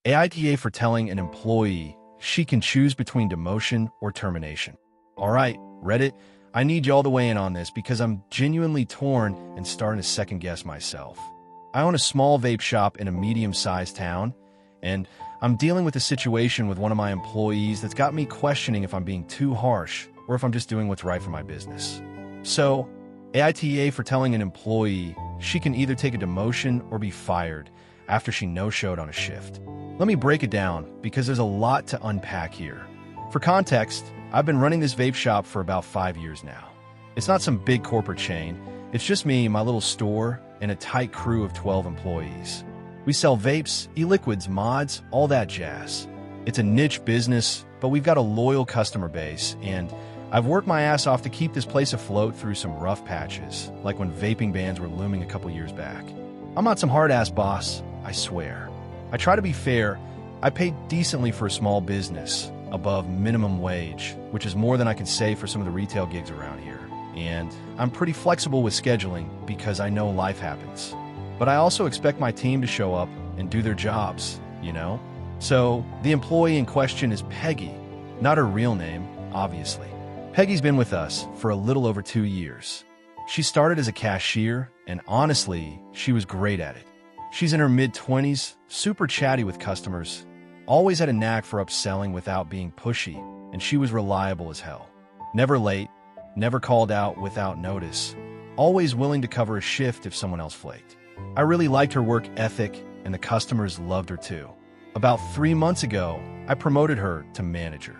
aita for telling an employee she can choose between demotion or termination. All right, Reddit, I need y'all to weigh in on this because I'm genuinely torn and starting to second-guess myself. I own a small vape shop in a medium-sized town, and I'm dealing with a situation with one of my employees that's got me questioning if I'm being too harsh or if I'm just doing what's right for my business. So, aita for telling an employee she can either take a demotion or be fired after she no-showed on a shift. Let me break it down because there's a lot to unpack here. For context, I've been running this vape shop for about 5 years now. It's not some big corporate chain. It's just me, my little store, and a tight crew of 12 employees. We sell vapes, e-liquids, mods, all that jazz. It's a niche business, but we've got a loyal customer base, and I've worked my ass off to keep this place afloat through some rough patches, like when vaping bans were looming a couple years back. I'm not some hard-ass boss, I swear. I try to be fair. I pay decently for a small business, above minimum wage, which is more than I can say for some of the retail gigs around here. And I'm pretty flexible with scheduling because I know life happens. But I also expect my team to show up and do their jobs, you know? So the employee in question is Peggy, not her real name, obviously. Peggy's been with us for a little over 2 years. She started as a cashier, and honestly, she was great at it. She's in her mid-20s, super chatty with customers, always had a knack for upselling without being pushy, and she was reliable as hell. Never late, never called out without notice, always willing to cover a shift if someone else flaked. I really liked her work ethic, and the customers loved her too. About 3 months ago, I promoted her to manager.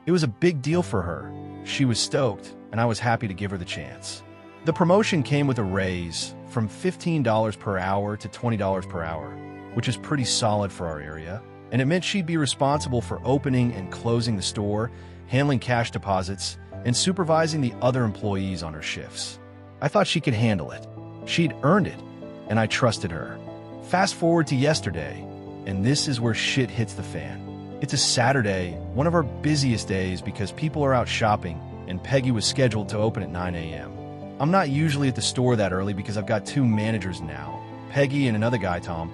It was a big deal for her. She was stoked, and I was happy to give her the chance. The promotion came with a raise from $15 per hour to $20 per hour, which is pretty solid for our area, and it meant she'd be responsible for opening and closing the store, handling cash deposits, and supervising the other employees on her shifts. I thought she could handle it. She'd earned it, and I trusted her. Fast forward to yesterday, and this is where shit hits the fan. It's a Saturday, one of our busiest days because people are out shopping, and Peggy was scheduled to open at 9 a.m. I'm not usually at the store that early because I've got 2 managers now, Peggy and another guy, Tom,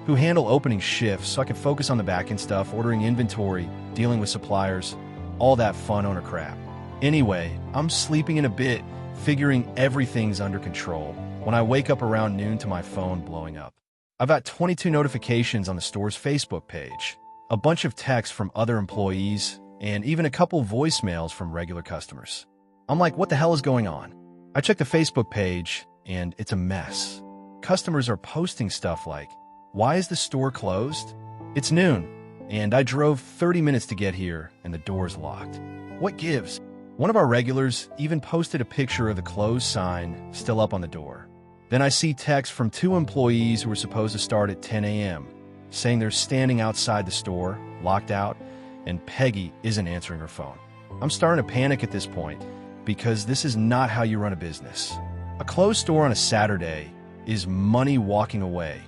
who handle opening shifts so I can focus on the back-end stuff, ordering inventory, dealing with suppliers, all that fun owner crap. Anyway, I'm sleeping in a bit, figuring everything's under control, when I wake up around noon to my phone blowing up. I've got 22 notifications on the store's Facebook page, a bunch of texts from other employees, and even a couple voicemails from regular customers. I'm like, what the hell is going on? I check the Facebook page, and it's a mess. Customers are posting stuff like, why is the store closed? It's noon, and I drove 30 minutes to get here, and the door's locked. What gives? One of our regulars even posted a picture of the closed sign still up on the door. Then I see texts from 2 employees who were supposed to start at 10 a.m., saying they're standing outside the store, locked out, and Peggy isn't answering her phone. I'm starting to panic at this point, because this is not how you run a business. A closed store on a Saturday is money walking away,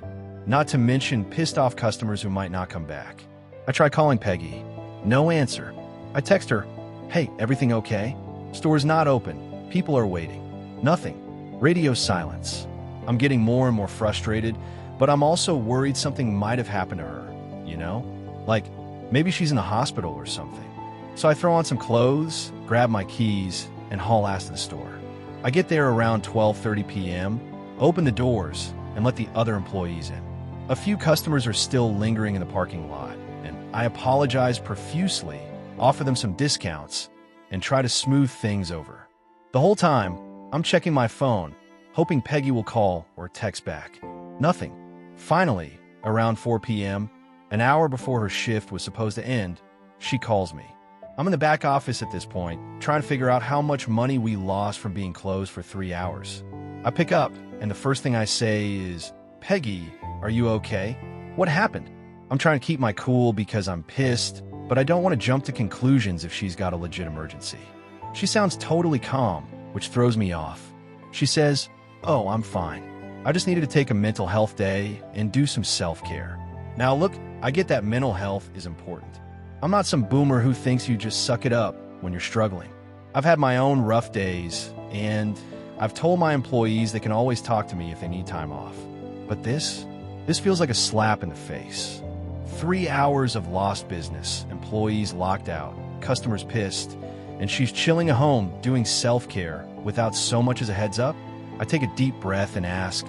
not to mention pissed off customers who might not come back. I try calling Peggy. No answer. I text her, hey, everything okay? Store's not open. People are waiting. Nothing. Radio silence. I'm getting more and more frustrated, but I'm also worried something might have happened to her, you know? Like, maybe she's in the hospital or something. So I throw on some clothes, grab my keys, and haul ass to the store. I get there around 12:30 p.m., open the doors, and let the other employees in. A few customers are still lingering in the parking lot, and I apologize profusely, offer them some discounts, and try to smooth things over. The whole time, I'm checking my phone, hoping Peggy will call or text back. Nothing. Finally, around 4 p.m., an hour before her shift was supposed to end, she calls me. I'm in the back office at this point, trying to figure out how much money we lost from being closed for 3 hours. I pick up, and the first thing I say is, Peggy, are you okay? What happened? I'm trying to keep my cool because I'm pissed, but I don't want to jump to conclusions if she's got a legit emergency. She sounds totally calm, which throws me off. She says, oh, I'm fine. I just needed to take a mental health day and do some self-care. Now look, I get that mental health is important. I'm not some boomer who thinks you just suck it up when you're struggling. I've had my own rough days, and I've told my employees they can always talk to me if they need time off. But this feels like a slap in the face. 3 hours of lost business, employees locked out, customers pissed, and she's chilling at home doing self-care without so much as a heads up? I take a deep breath and ask,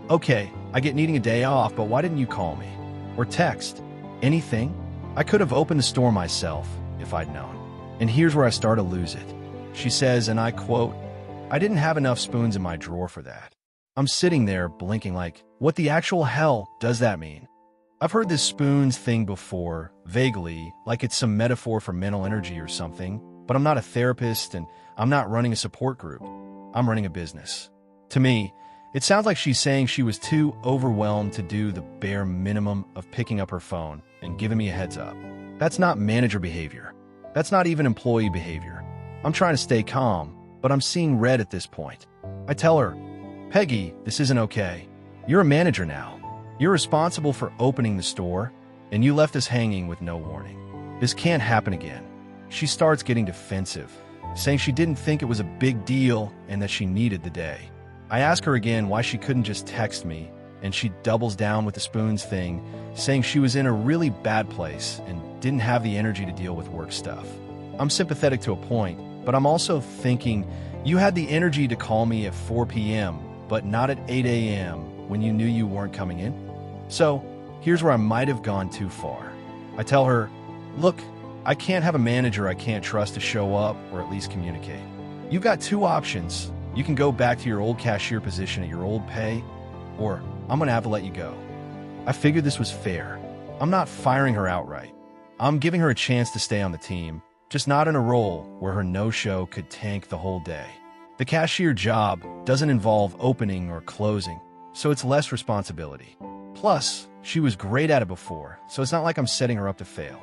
okay, I get needing a day off, but why didn't you call me? Or text? Anything? I could have opened the store myself if I'd known. And here's where I start to lose it. She says, and I quote, I didn't have enough spoons in my drawer for that. I'm sitting there blinking like, what the actual hell does that mean? I've heard this spoons thing before, vaguely, like it's some metaphor for mental energy or something, but I'm not a therapist and I'm not running a support group. I'm running a business. To me, it sounds like she's saying she was too overwhelmed to do the bare minimum of picking up her phone and giving me a heads up. That's not manager behavior. That's not even employee behavior. I'm trying to stay calm, but I'm seeing red at this point. I tell her, Peggy, this isn't okay. You're a manager now. You're responsible for opening the store, and you left us hanging with no warning. This can't happen again. She starts getting defensive, saying she didn't think it was a big deal and that she needed the day. I ask her again why she couldn't just text me, and she doubles down with the spoons thing, saying she was in a really bad place and didn't have the energy to deal with work stuff. I'm sympathetic to a point, but I'm also thinking, you had the energy to call me at 4 p.m., but not at 8 a.m. when you knew you weren't coming in? So, here's where I might have gone too far. I tell her, look, I can't have a manager I can't trust to show up or at least communicate. You've got two options. You can go back to your old cashier position at your old pay, or I'm gonna have to let you go. I figured this was fair. I'm not firing her outright. I'm giving her a chance to stay on the team, just not in a role where her no-show could tank the whole day. The cashier job doesn't involve opening or closing, so it's less responsibility. Plus, she was great at it before, so it's not like I'm setting her up to fail.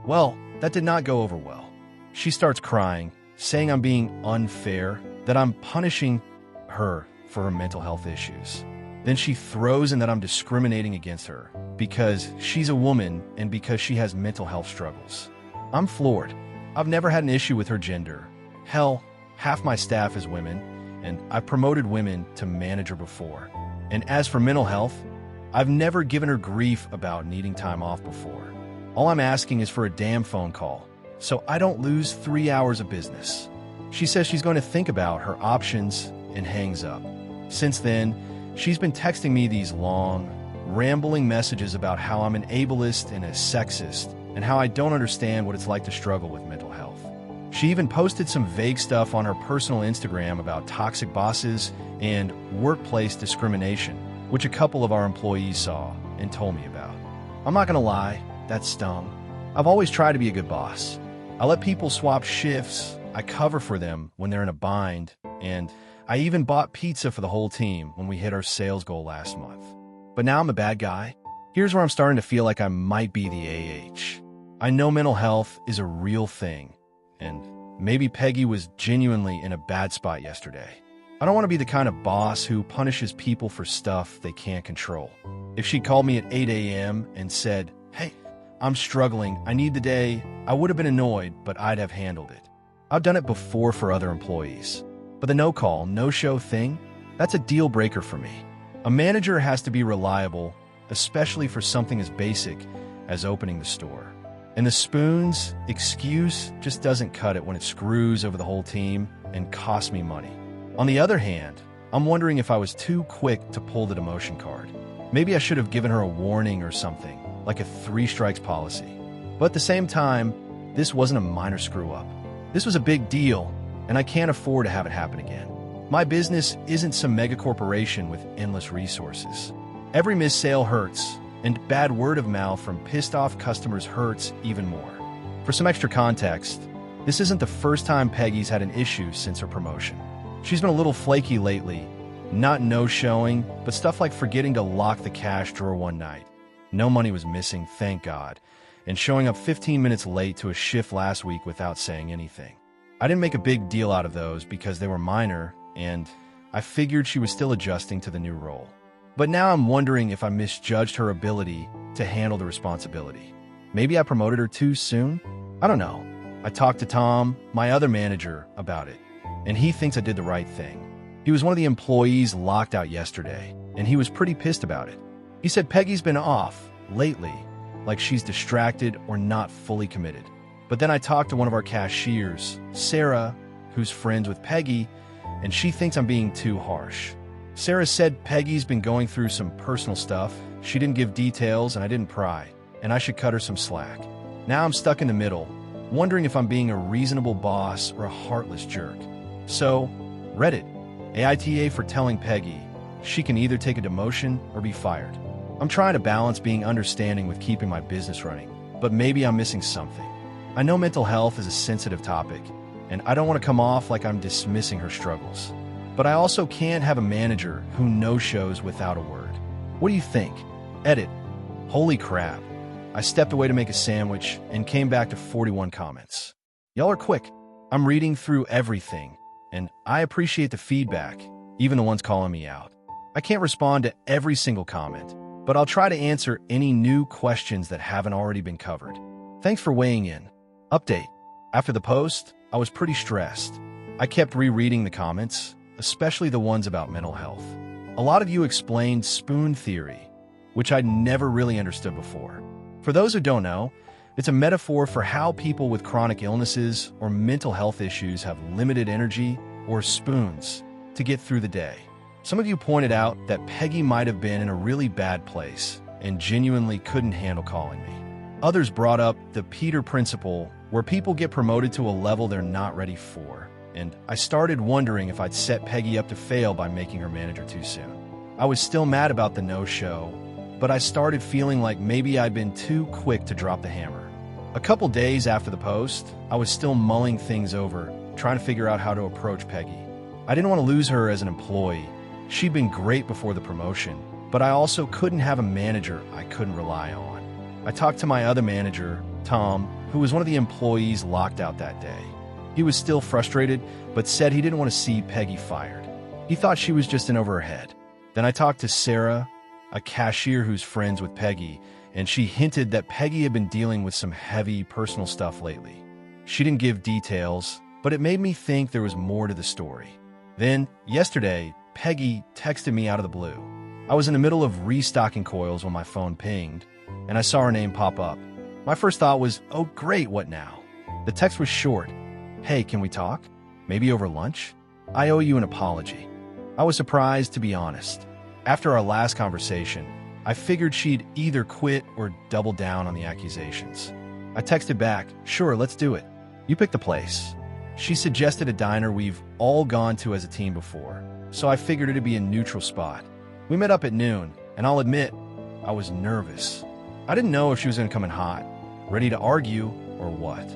Well, that did not go over well. She starts crying, saying I'm being unfair, that I'm punishing her for her mental health issues. Then she throws in that I'm discriminating against her because she's a woman and because she has mental health struggles. I'm floored. I've never had an issue with her gender. Hell, half my staff is women, and I've promoted women to manager before. And as for mental health, I've never given her grief about needing time off before. All I'm asking is for a damn phone call, so I don't lose 3 hours of business. She says she's going to think about her options and hangs up. Since then, she's been texting me these long, rambling messages about how I'm an ableist and a sexist, and how I don't understand what it's like to struggle with mental health. She even posted some vague stuff on her personal Instagram about toxic bosses and workplace discrimination, which a couple of our employees saw and told me about. I'm not gonna lie, that stung. I've always tried to be a good boss. I let people swap shifts, I cover for them when they're in a bind, and I even bought pizza for the whole team when we hit our sales goal last month. But now I'm a bad guy. Here's where I'm starting to feel like I might be the AH. I know mental health is a real thing, and maybe Peggy was genuinely in a bad spot yesterday. I don't want to be the kind of boss who punishes people for stuff they can't control. If she called me at 8 a.m. and said, hey, I'm struggling, I need the day, I would have been annoyed, but I'd have handled it. I've done it before for other employees. But the no-call, no-show thing, that's a deal breaker for me. A manager has to be reliable, especially for something as basic as opening the store. And the spoons excuse just doesn't cut it when it screws over the whole team and costs me money. On the other hand, I'm wondering if I was too quick to pull the demotion card. Maybe I should have given her a warning or something, like a 3 strikes policy. But at the same time, this wasn't a minor screw-up. This was a big deal, and I can't afford to have it happen again. My business isn't some mega corporation with endless resources. Every missed sale hurts, and bad word of mouth from pissed-off customers hurts even more. For some extra context, this isn't the first time Peggy's had an issue since her promotion. She's been a little flaky lately, not no-showing, but stuff like forgetting to lock the cash drawer one night. No money was missing, thank God, and showing up 15 minutes late to a shift last week without saying anything. I didn't make a big deal out of those because they were minor, and I figured she was still adjusting to the new role. But now I'm wondering if I misjudged her ability to handle the responsibility. Maybe I promoted her too soon? I don't know. I talked to Tom, my other manager, about it, and he thinks I did the right thing. He was one of the employees locked out yesterday, and he was pretty pissed about it. He said Peggy's been off, lately, like she's distracted or not fully committed. But then I talked to one of our cashiers, Sarah, who's friends with Peggy, and she thinks I'm being too harsh. Sarah said Peggy's been going through some personal stuff. She didn't give details and I didn't pry, and I should cut her some slack. Now I'm stuck in the middle, wondering if I'm being a reasonable boss or a heartless jerk. So, Reddit, aita for telling Peggy she can either take a demotion or be fired. I'm trying to balance being understanding with keeping my business running, but maybe I'm missing something. I know mental health is a sensitive topic, and I don't want to come off like I'm dismissing her struggles. But I also can't have a manager who no-shows without a word. What do you think? Edit. Holy crap. I stepped away to make a sandwich and came back to 41 comments. Y'all are quick. I'm reading through everything, and I appreciate the feedback, even the ones calling me out. I can't respond to every single comment, but I'll try to answer any new questions that haven't already been covered. Thanks for weighing in. Update. After the post, I was pretty stressed. I kept rereading the comments, especially the ones about mental health. A lot of you explained spoon theory, which I'd never really understood before. For those who don't know, it's a metaphor for how people with chronic illnesses or mental health issues have limited energy or spoons to get through the day. Some of you pointed out that Peggy might have been in a really bad place and genuinely couldn't handle calling me. Others brought up the Peter principle, where people get promoted to a level they're not ready for, and I started wondering if I'd set Peggy up to fail by making her manager too soon. I was still mad about the no-show, but I started feeling like maybe I'd been too quick to drop the hammer. A couple days after the post, I was still mulling things over, trying to figure out how to approach Peggy. I didn't want to lose her as an employee. She'd been great before the promotion, but I also couldn't have a manager I couldn't rely on. I talked to my other manager, Tom, who was one of the employees locked out that day. He was still frustrated, but said he didn't want to see Peggy fired. He thought she was just in over her head. Then I talked to Sarah, a cashier who's friends with Peggy, and she hinted that Peggy had been dealing with some heavy personal stuff lately. She didn't give details, but it made me think there was more to the story. Then, yesterday, Peggy texted me out of the blue. I was in the middle of restocking coils when my phone pinged, and I saw her name pop up. My first thought was, oh great, what now? The text was short. Hey, can we talk? Maybe over lunch? I owe you an apology. I was surprised, to be honest. After our last conversation, I figured she'd either quit or double down on the accusations. I texted back, sure, let's do it. You pick the place. She suggested a diner we've all gone to as a team before, so I figured it'd be a neutral spot. We met up at noon, and I'll admit, I was nervous. I didn't know if she was going to come in hot, ready to argue, or what.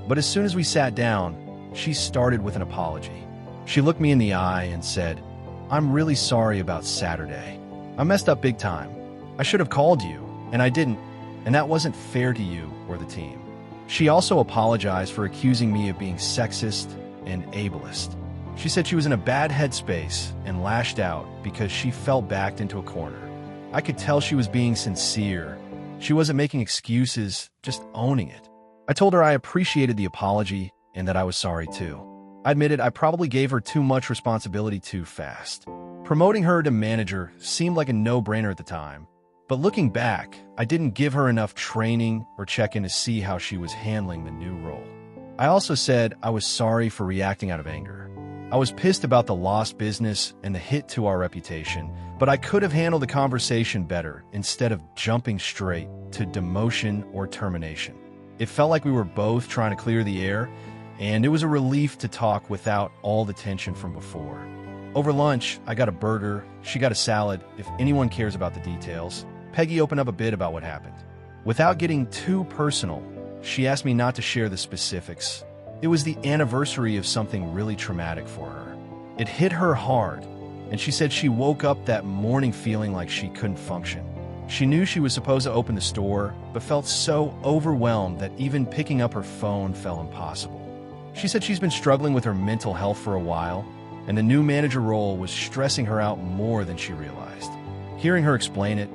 But as soon as we sat down, she started with an apology. She looked me in the eye and said, I'm really sorry about Saturday. I messed up big time. I should have called you, and I didn't, and that wasn't fair to you or the team. She also apologized for accusing me of being sexist and ableist. She said she was in a bad headspace and lashed out because she felt backed into a corner. I could tell she was being sincere. She wasn't making excuses, just owning it. I told her I appreciated the apology and that I was sorry too. I admitted I probably gave her too much responsibility too fast. Promoting her to manager seemed like a no-brainer at the time, but looking back, I didn't give her enough training or check in to see how she was handling the new role. I also said I was sorry for reacting out of anger. I was pissed about the lost business and the hit to our reputation, but I could have handled the conversation better instead of jumping straight to demotion or termination. It felt like we were both trying to clear the air, and it was a relief to talk without all the tension from before. Over lunch, I got a burger, she got a salad, if anyone cares about the details. Peggy opened up a bit about what happened. Without getting too personal, she asked me not to share the specifics. It was the anniversary of something really traumatic for her. It hit her hard, and she said she woke up that morning feeling like she couldn't function. She knew she was supposed to open the store, but felt so overwhelmed that even picking up her phone felt impossible. She said she's been struggling with her mental health for a while, and the new manager role was stressing her out more than she realized. Hearing her explain it,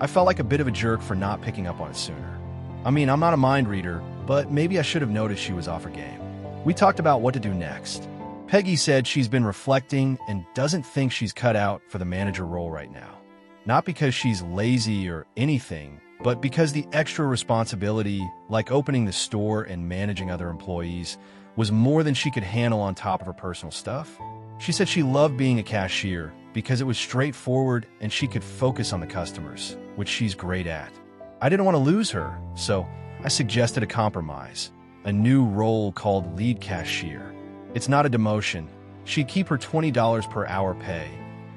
I felt like a bit of a jerk for not picking up on it sooner. I mean, I'm not a mind reader, but maybe I should have noticed she was off her game. We talked about what to do next. Peggy said she's been reflecting and doesn't think she's cut out for the manager role right now. Not because she's lazy or anything, But because the extra responsibility, like opening the store and managing other employees, was more than she could handle on top of her personal stuff, she said she loved being a cashier because it was straightforward and she could focus on the customers, which she's great at. I didn't want to lose her, so I suggested a compromise, a new role called lead cashier. It's not a demotion. She'd keep her $20 per hour pay,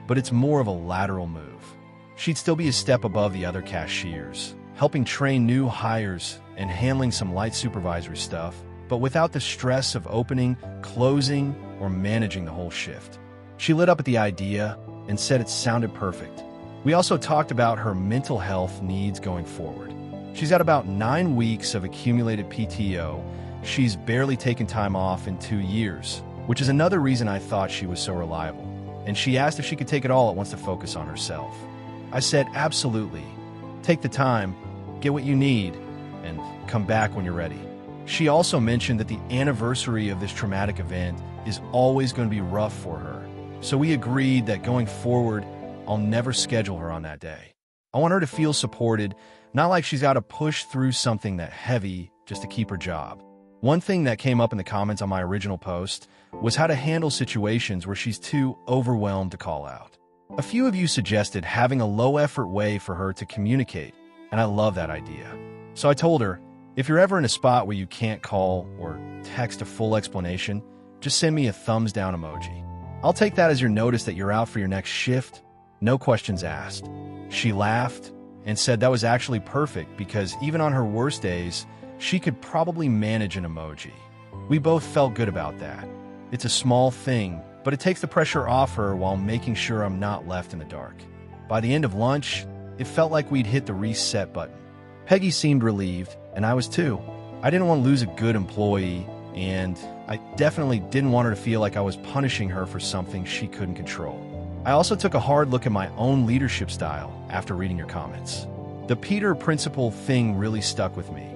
but it's more of a lateral move. She'd still be a step above the other cashiers, helping train new hires and handling some light supervisory stuff, but without the stress of opening, closing, or managing the whole shift. She lit up at the idea and said it sounded perfect. We also talked about her mental health needs going forward. She's got about 9 weeks of accumulated PTO. She's barely taken time off in 2 years, which is another reason I thought she was so reliable. And she asked if she could take it all at once to focus on herself. I said, absolutely. Take the time, get what you need, and come back when you're ready. She also mentioned that the anniversary of this traumatic event is always going to be rough for her. So we agreed that going forward, I'll never schedule her on that day. I want her to feel supported, not like she's got to push through something that heavy just to keep her job. One thing that came up in the comments on my original post was how to handle situations where she's too overwhelmed to call out. A few of you suggested having a low-effort way for her to communicate, and I love that idea. So I told her, if you're ever in a spot where you can't call or text a full explanation, just send me a thumbs down emoji. I'll take that as your notice that you're out for your next shift, no questions asked. She laughed and said that was actually perfect because even on her worst days, she could probably manage an emoji. We both felt good about that. It's a small thing, but it takes the pressure off her while making sure I'm not left in the dark. By the end of lunch, it felt like we'd hit the reset button. Peggy seemed relieved, and I was too. I didn't want to lose a good employee, and I definitely didn't want her to feel like I was punishing her for something she couldn't control. I also took a hard look at my own leadership style after reading your comments. The Peter principle thing really stuck with me.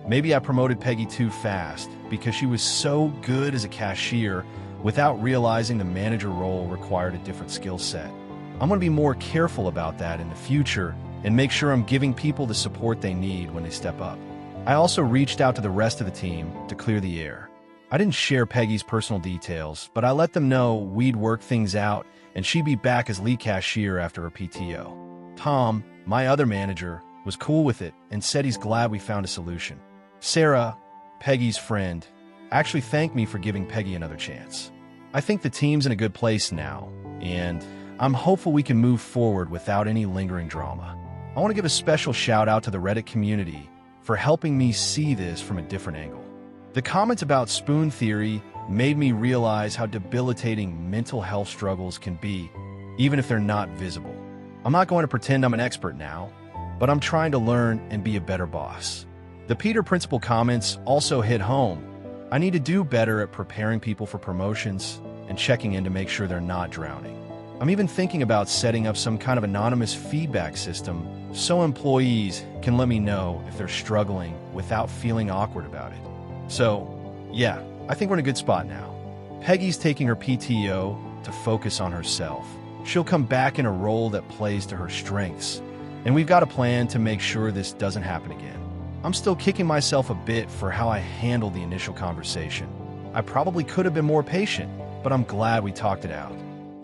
Maybe I promoted Peggy too fast because she was so good as a cashier without realizing the manager role required a different skill set. I'm going to be more careful about that in the future and make sure I'm giving people the support they need when they step up. I also reached out to the rest of the team to clear the air. I didn't share Peggy's personal details, but I let them know we'd work things out and she'd be back as lead cashier after her PTO. Tom, my other manager, was cool with it and said he's glad we found a solution. Sarah, Peggy's friend, actually thanked me for giving Peggy another chance. I think the team's in a good place now, and I'm hopeful we can move forward without any lingering drama. I want to give a special shout out to the Reddit community for helping me see this from a different angle. The comments about spoon theory made me realize how debilitating mental health struggles can be, even if they're not visible. I'm not going to pretend I'm an expert now, but I'm trying to learn and be a better boss. The Peter Principle comments also hit home. I need to do better at preparing people for promotions and checking in to make sure they're not drowning. I'm even thinking about setting up some kind of anonymous feedback system so employees can let me know if they're struggling without feeling awkward about it. So, yeah, I think we're in a good spot now. Peggy's taking her PTO to focus on herself. She'll come back in a role that plays to her strengths, and we've got a plan to make sure this doesn't happen again. I'm still kicking myself a bit for how I handled the initial conversation. I probably could have been more patient, but I'm glad we talked it out.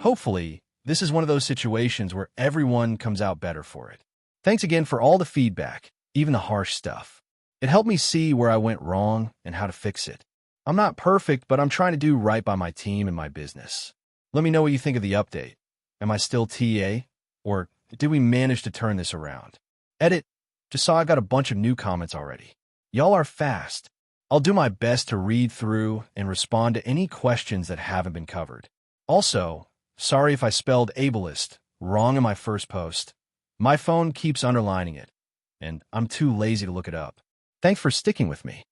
Hopefully, this is one of those situations where everyone comes out better for it. Thanks again for all the feedback, even the harsh stuff. It helped me see where I went wrong and how to fix it. I'm not perfect, but I'm trying to do right by my team and my business. Let me know what you think of the update. Am I still TA? Or did we manage to turn this around? Edit. Just saw I got a bunch of new comments already. Y'all are fast. I'll do my best to read through and respond to any questions that haven't been covered. Also, sorry if I spelled ableist wrong in my first post. My phone keeps underlining it, and I'm too lazy to look it up. Thanks for sticking with me.